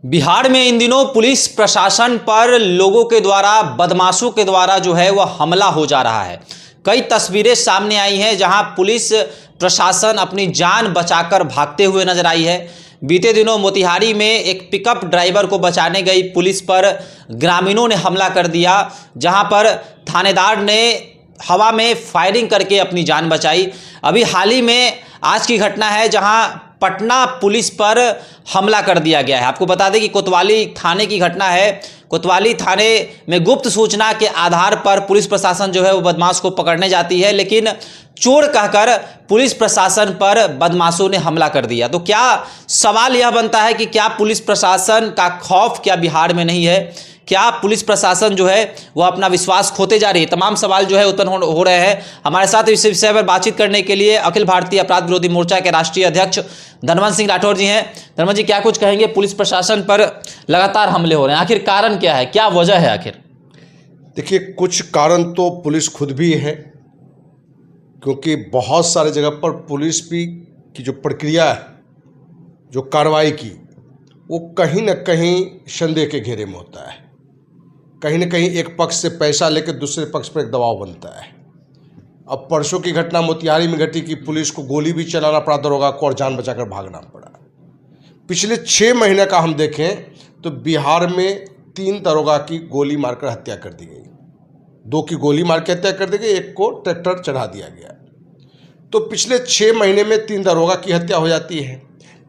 बिहार में इन दिनों पुलिस प्रशासन पर लोगों के द्वारा, बदमाशों के द्वारा जो है वह हमला हो जा रहा है। कई तस्वीरें सामने आई हैं जहां पुलिस प्रशासन अपनी जान बचाकर भागते हुए नजर आई है। बीते दिनों मोतिहारी में एक पिकअप ड्राइवर को बचाने गई पुलिस पर ग्रामीणों ने हमला कर दिया, जहां पर थानेदार ने हवा में फायरिंग करके अपनी जान बचाई। अभी हाल ही में आज की घटना है जहां पटना पुलिस पर हमला कर दिया गया है। आपको बता दें कि कोतवाली थाने की घटना है। कोतवाली थाने में गुप्त सूचना के आधार पर पुलिस प्रशासन जो है वो बदमाश को पकड़ने जाती है, लेकिन चोर कहकर पुलिस प्रशासन पर बदमाशों ने हमला कर दिया। तो क्या सवाल यह बनता है कि क्या पुलिस प्रशासन का खौफ क्या बिहार में नहीं है? क्या पुलिस प्रशासन जो है वो अपना विश्वास खोते जा रही है? तमाम सवाल जो है उत्पन्न हो रहे हैं। हमारे साथ इस विषय पर बातचीत करने के लिए अखिल भारतीय अपराध विरोधी मोर्चा के राष्ट्रीय अध्यक्ष धनवंत सिंह राठौर जी हैं। धनवंत जी, क्या कुछ कहेंगे? पुलिस प्रशासन पर लगातार हमले हो रहे हैं, आखिर कारण क्या है, क्या वजह है आखिर? देखिए, कुछ कारण तो पुलिस खुद भी है, क्योंकि बहुत सारे जगह पर पुलिस भी की जो प्रक्रिया है, जो कार्रवाई की, वो कहीं न कहीं संदेह के घेरे में होता है। कहीं न कहीं एक पक्ष से पैसा लेकर दूसरे पक्ष पर एक दबाव बनता है। अब परसों की घटना मोतिहारी में घटी कि पुलिस को गोली भी चलाना पड़ा दरोगा को और जान बचाकर भागना पड़ा। पिछले 6 महीने का हम देखें तो बिहार में 3 दरोगा की गोली मारकर हत्या कर दी गई, 2 की गोली मार के हत्या कर दी गई, 1 को ट्रैक्टर चढ़ा दिया गया। तो पिछले 6 महीने में 3 दरोगा की हत्या हो जाती है।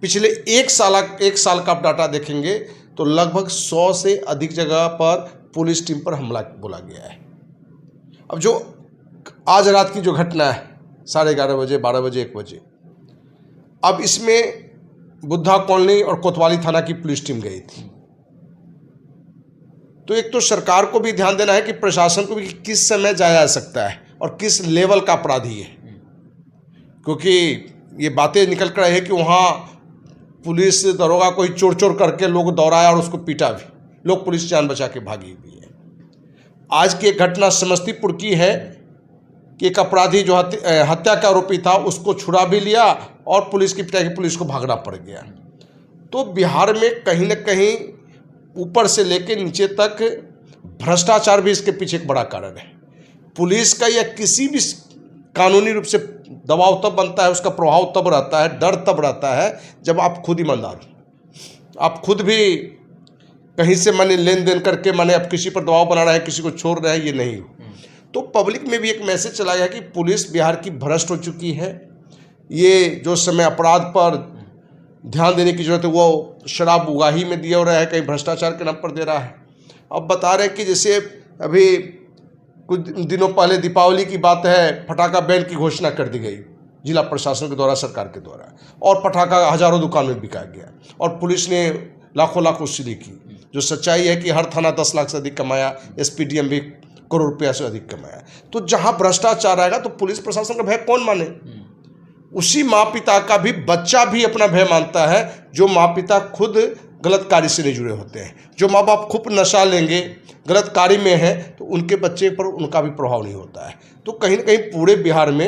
पिछले एक साल का आप डाटा देखेंगे तो लगभग 100 से अधिक जगह पर पुलिस टीम पर हमला बोला गया है। अब जो आज रात की जो घटना है 11:30 बजे, 12 बजे, 1 बजे, अब इसमें बुद्धा कॉलोनी और कोतवाली थाना की पुलिस टीम गई थी। तो एक तो सरकार को भी ध्यान देना है कि प्रशासन को भी किस समय जाया जा सकता है और किस लेवल का अपराधी है, क्योंकि ये बातें निकल कर आई है कि वहाँ पुलिस दरोगा को ही चोर चोर करके लोग दौड़ाया और उसको पीटा भी, लोग पुलिस जान बचा के भागी भी है। आज की एक घटना समस्तीपुर की है कि एक अपराधी जो हत्या का आरोपी था उसको छुड़ा भी लिया और पुलिस की पिटाई की पुलिस को भागना पड़ गया। तो बिहार में कहीं न कहीं ऊपर से लेकर नीचे तक भ्रष्टाचार भी इसके पीछे एक बड़ा कारण है। पुलिस का या किसी भी कानूनी रूप से दबाव तब बनता है, उसका प्रभाव तब रहता है, डर तब रहता है जब आप खुद ईमानदार हो, आप खुद भी कहीं से माने लेन देन करके माने आप किसी पर दबाव बना रहे हैं, किसी को छोड़ रहे हैं, ये नहीं हो। तो पब्लिक में भी एक मैसेज चला गया कि पुलिस बिहार की भ्रष्ट हो चुकी है। ये जो समय अपराध पर ध्यान देने की जरूरत है वो शराब उगाही में दिया हो रहा है, कहीं भ्रष्टाचार के नाम पर दे रहा है। अब बता रहे हैं कि जैसे अभी कुछ दिनों पहले दीपावली की बात है, पटाखा बैन की घोषणा कर दी गई जिला प्रशासन के द्वारा, सरकार के द्वारा, और पटाखा हजारों दुकान में बिका गया और पुलिस ने लाखों लाख वसूली की। जो सच्चाई है कि हर थाना 10 लाख से अधिक कमाया, एसपीडीएम भी करोड़ रुपया से अधिक कमाया। तो जहां भ्रष्टाचार आएगा तो पुलिस प्रशासन का भय कौन माने? उसी माँ पिता का भी बच्चा भी अपना भय मानता है जो माँ पिता खुद गलत कार्य से नहीं जुड़े होते हैं। जो माँ बाप खूब नशा लेंगे, गलत कार्य में है, तो उनके बच्चे पर उनका भी प्रभाव नहीं होता है। तो कहीं ना कहीं पूरे बिहार में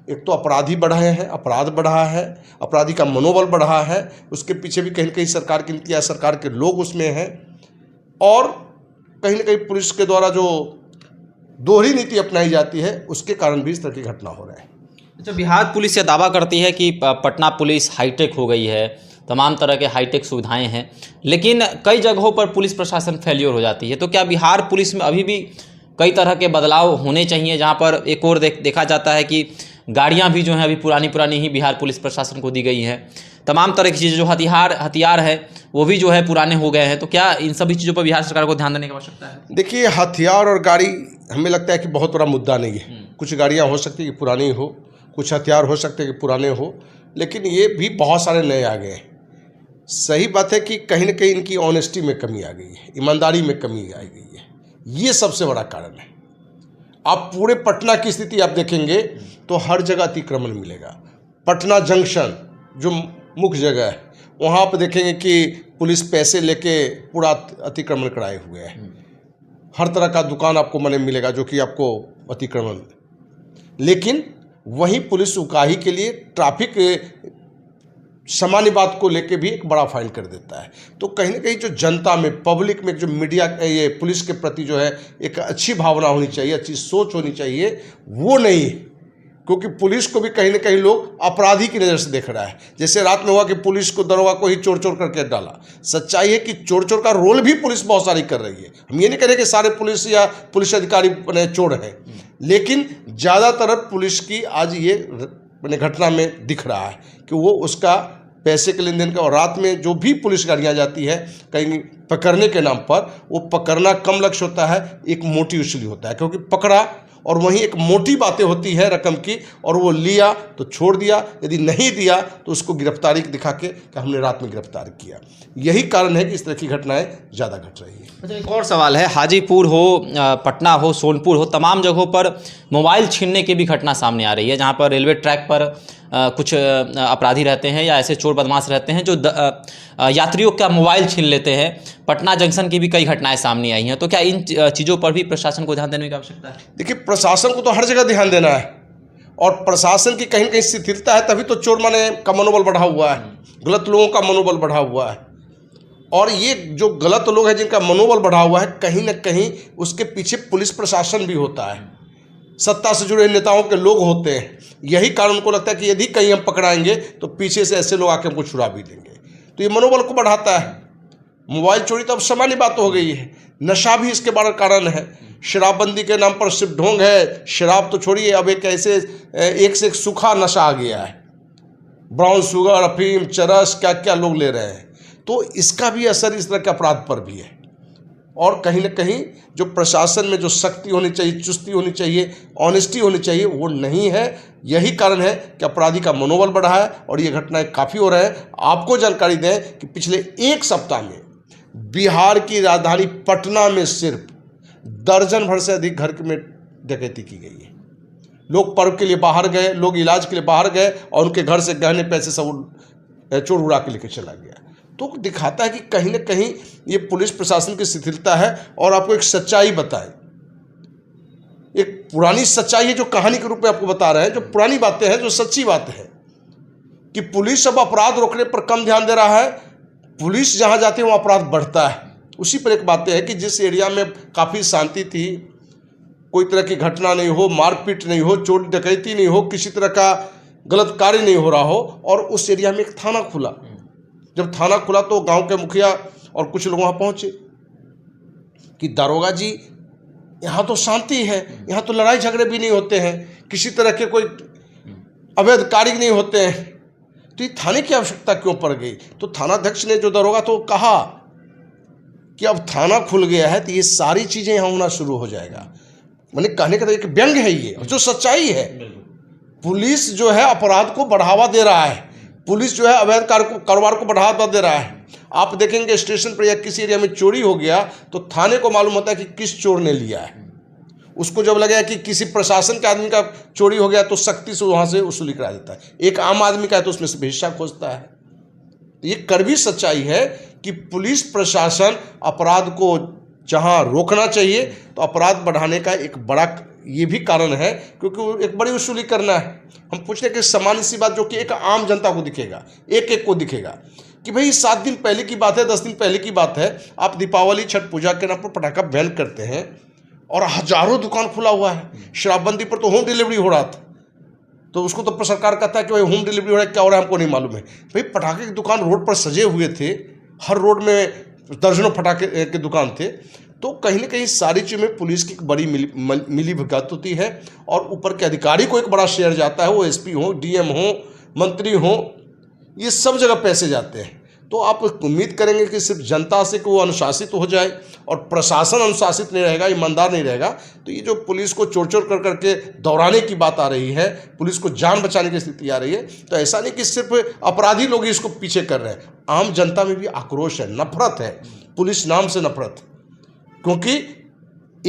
एक तो अपराधी बढ़े हैं, अपराध बढ़ा है, अपराधी का मनोबल बढ़ा है, उसके पीछे भी कहीं ना कहीं सरकार की नीति या सरकार के लोग उसमें हैं, और कहीं ना कहीं पुलिस के द्वारा जो दोहरी नीति अपनाई जाती है उसके कारण भी इस तरह की घटना हो रहा है। अच्छा, बिहार पुलिस यह दावा करती है कि पटना पुलिस हाईटेक हो गई है, तमाम तरह के हाईटेक सुविधाएं हैं, लेकिन कई जगहों पर पुलिस प्रशासन फेल्योर हो जाती है। तो क्या बिहार पुलिस में अभी भी कई तरह के बदलाव होने चाहिए, जहां पर एक और देखा जाता है कि गाड़ियां भी जो हैं अभी पुरानी ही बिहार पुलिस प्रशासन को दी गई हैं, तमाम तरह की चीज़ें, जो हथियार है वो भी जो है पुराने हो गए हैं। तो क्या इन सभी चीज़ों पर बिहार सरकार को ध्यान देने की आवश्यकता है? देखिए, हथियार और गाड़ी हमें लगता है कि बहुत बड़ा मुद्दा नहीं है। कुछ गाड़ियाँ हो सकती है कि पुरानी हो, कुछ हथियार हो सकते हैं कि पुराने हो, लेकिन ये भी बहुत सारे नए आ गए हैं। सही बात है कि कहीं ना कहीं इनकी ऑनेस्टी में कमी आ गई है, ईमानदारी में कमी आ गई है, ये सबसे बड़ा कारण है। आप पूरे पटना की स्थिति आप देखेंगे तो हर जगह अतिक्रमण मिलेगा। पटना जंक्शन जो मुख्य जगह है, वहाँ पर देखेंगे कि पुलिस पैसे लेके पूरा अतिक्रमण कराए हुए है। हर तरह का दुकान आपको मने मिलेगा जो कि आपको अतिक्रमण, लेकिन वहीं पुलिस उकाही के लिए ट्रैफिक सामान्य बात को लेके भी एक बड़ा फाइन कर देता है। तो कहीं ना कहीं जो जनता में, पब्लिक में, जो मीडिया, ये पुलिस के प्रति जो है एक अच्छी भावना होनी चाहिए, अच्छी सोच होनी चाहिए, वो नहीं है। क्योंकि पुलिस को भी कहीं ना कहीं लोग अपराधी की नज़र से देख रहा है। जैसे रात में हुआ कि पुलिस को, दरोगा को ही चोर चोर करके डाला। सच्चाई है कि चोर चोर का रोल भी पुलिस बहुत सारी कर रही है। हम ये नहीं कह रहे कि सारे पुलिस या पुलिस अधिकारी चोर हैं, लेकिन ज़्यादातर पुलिस की आज ये घटना में दिख रहा है कि वो उसका पैसे के लेन देन का, और रात में जो भी पुलिस गाड़ियाँ जाती है कहीं पकड़ने के नाम पर, वो पकड़ना कम लक्ष्य होता है, एक मोटी वसूली होता है। क्योंकि पकड़ा और वहीं एक मोटी बातें होती है रकम की, और वो लिया तो छोड़ दिया, यदि नहीं दिया तो उसको गिरफ्तारी दिखा के कि हमने रात में गिरफ्तार किया। यही कारण है कि इस तरह की घटनाएं ज़्यादा घट रही है। अच्छा, एक और सवाल है, हाजीपुर हो, पटना हो, सोनपुर हो, तमाम जगहों पर मोबाइल छीनने की भी घटना सामने आ रही है, जहां पर रेलवे ट्रैक पर कुछ अपराधी रहते हैं या ऐसे चोर बदमाश रहते हैं जो यात्रियों का मोबाइल छीन लेते हैं। पटना जंक्शन की भी कई घटनाएं सामने आई हैं। तो क्या इन चीज़ों पर भी प्रशासन को ध्यान देने की आवश्यकता है? देखिए, प्रशासन को तो हर जगह ध्यान देना है, और प्रशासन की कहीं न कहीं शिथिलता है, तभी तो चोर माने का मनोबल बढ़ा हुआ है, गलत लोगों का मनोबल बढ़ा हुआ है। और ये जो गलत लोग हैं जिनका मनोबल बढ़ा हुआ है, कहीं ना कहीं उसके पीछे पुलिस प्रशासन भी होता है, सत्ता से जुड़े नेताओं के लोग होते हैं। यही कारण उनको लगता है कि यदि कहीं हम पकड़ाएंगे तो पीछे से ऐसे लोग आके हमको छुड़ा भी देंगे, तो ये मनोबल को बढ़ाता है। मोबाइल चोरी तो अब सामान्य बात हो गई है, नशा भी इसके बड़ा कारण है। शराबबंदी के नाम पर सिर्फ ढोंग है, शराब तो छोड़िए, अब एक ऐसे एक से एक सूखा नशा आ गया है, ब्राउन शुगर, अफीम, चरस, क्या क्या लोग ले रहे हैं। तो इसका भी असर इस तरह के अपराध पर भी है। और कहीं ना कहीं जो प्रशासन में जो सख्ती होनी चाहिए, चुस्ती होनी चाहिए, ऑनेस्टी होनी चाहिए, वो नहीं है। यही कारण है कि अपराधी का मनोबल बढ़ा है और ये घटनाएं काफ़ी हो रहे हैं। आपको जानकारी दें कि पिछले एक सप्ताह में बिहार की राजधानी पटना में सिर्फ दर्जन भर से अधिक घर में डकैती की गई है। लोग पर्व के लिए बाहर गए, लोग इलाज के लिए बाहर गए और उनके घर से गहने पैसे सब चोर उड़ा के लेके चला गया। तो दिखाता है कि कहीं ना कहीं ये पुलिस प्रशासन की शिथिलता है। और आपको एक सच्चाई बताएं, एक पुरानी सच्चाई है जो कहानी के रूप में आपको बता रहे हैं, जो पुरानी बातें हैं, जो सच्ची बातें हैं, कि पुलिस अब अपराध रोकने पर कम ध्यान दे रहा है। पुलिस जहां जाती है वहां अपराध बढ़ता है। उसी पर एक बात है कि जिस एरिया में काफ़ी शांति थी, कोई तरह की घटना नहीं हो, मारपीट नहीं हो, चोरी डकैती नहीं हो, किसी तरह का गलत कार्य नहीं हो रहा हो, और उस एरिया में एक थाना खुला। जब थाना खुला तो गांव के मुखिया और कुछ लोग वहाँ पहुँचे कि दारोगा जी, यहाँ तो शांति है, यहाँ तो लड़ाई झगड़े भी नहीं होते हैं, किसी तरह के कोई अवैध कार्य नहीं होते हैं, तो ये थाने की आवश्यकता क्यों पड़ गई? तो थानाध्यक्ष ने, जो दारोगा, तो कहा कि अब थाना खुल गया है तो ये सारी चीज़ें यहाँ होना शुरू हो जाएगा। मैंने कहने का तो एक व्यंग है ये, जो सच्चाई है। पुलिस जो है अपराध को बढ़ावा दे रहा है, पुलिस जो है अवैध कारोबार को बढ़ावा दे रहा है। आप देखेंगे स्टेशन पर या किसी एरिया में चोरी हो गया तो थाने को मालूम होता है कि किस चोर ने लिया है। उसको जब लगे कि किसी प्रशासन के आदमी का चोरी हो गया तो सख्ती से वहाँ से वसूली करा देता है। एक आम आदमी का है तो उसमें से हिस्सा खोजता है। ये कड़वी सच्चाई है कि पुलिस प्रशासन अपराध को जहाँ रोकना चाहिए तो अपराध बढ़ाने का एक बड़ा ये भी कारण है, क्योंकि एक बड़ी वसूली करना है। हम पूछते हैं कि सामान्य सी बात जो कि एक आम जनता को दिखेगा, एक एक को दिखेगा कि भाई 7 दिन पहले की बात है, 10 दिन पहले की बात है, आप दीपावली, छठ पूजा के नाम पर पटाखा बैन करते हैं और हजारों दुकान खुला हुआ है। शराबबंदी पर तो होम डिलीवरी हो रहा था, तो उसको तो सरकार कहता है कि भाई होम डिलीवरी हो रहा है, क्या हो रहा है हमको नहीं मालूम है। भाई पटाखे की दुकान रोड पर सजे हुए थे, हर रोड में दर्जनों पटाखे की दुकान थे। तो कहीं ना कहीं सारी चीज़ में पुलिस की एक बड़ी मिली भगत होती है और ऊपर के अधिकारी को एक बड़ा शेयर जाता है, वो एसपी हो, डीएम हो, मंत्री हो, ये सब जगह पैसे जाते हैं। तो आप उम्मीद करेंगे कि सिर्फ जनता से कि वो अनुशासित हो जाए और प्रशासन अनुशासित नहीं रहेगा, ईमानदार नहीं रहेगा, तो ये जो पुलिस को चोर चोर कर करके दौड़ाने की बात आ रही है, पुलिस को जान बचाने की स्थिति आ रही है, तो ऐसा नहीं कि सिर्फ अपराधी लोग ही इसको पीछे कर रहे हैं। आम जनता में भी आक्रोश है, नफरत है, पुलिस नाम से नफरत। क्योंकि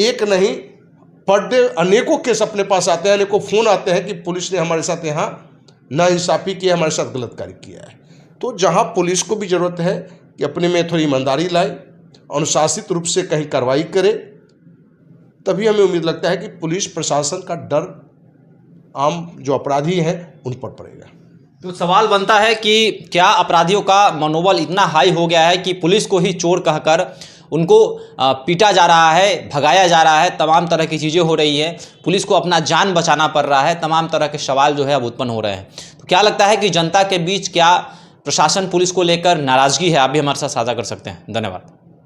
एक नहीं, पर डे अनेकों केस अपने पास आते हैं, अनेकों फ़ोन आते हैं कि पुलिस ने हमारे साथ यहाँ नाइंसाफ़ी की है, हमारे साथ गलत कार्य किया है। तो जहाँ पुलिस को भी ज़रूरत है कि अपने में थोड़ी ईमानदारी लाए, अनुशासित रूप से कहीं कार्रवाई करे, तभी हमें उम्मीद लगता है कि पुलिस प्रशासन का डर आम जो अपराधी हैं उन पर पड़ेगा। तो सवाल बनता है कि क्या अपराधियों का मनोबल इतना हाई हो गया है कि पुलिस को ही चोर कहकर उनको पीटा जा रहा है, भगाया जा रहा है, तमाम तरह की चीज़ें हो रही है, पुलिस को अपना जान बचाना पड़ रहा है, तमाम तरह के सवाल जो है अब उत्पन्न हो रहे हैं। तो क्या लगता है कि जनता के बीच क्या प्रशासन पुलिस को लेकर नाराज़गी है? आप भी हमारे साथ साझा कर सकते हैं। धन्यवाद।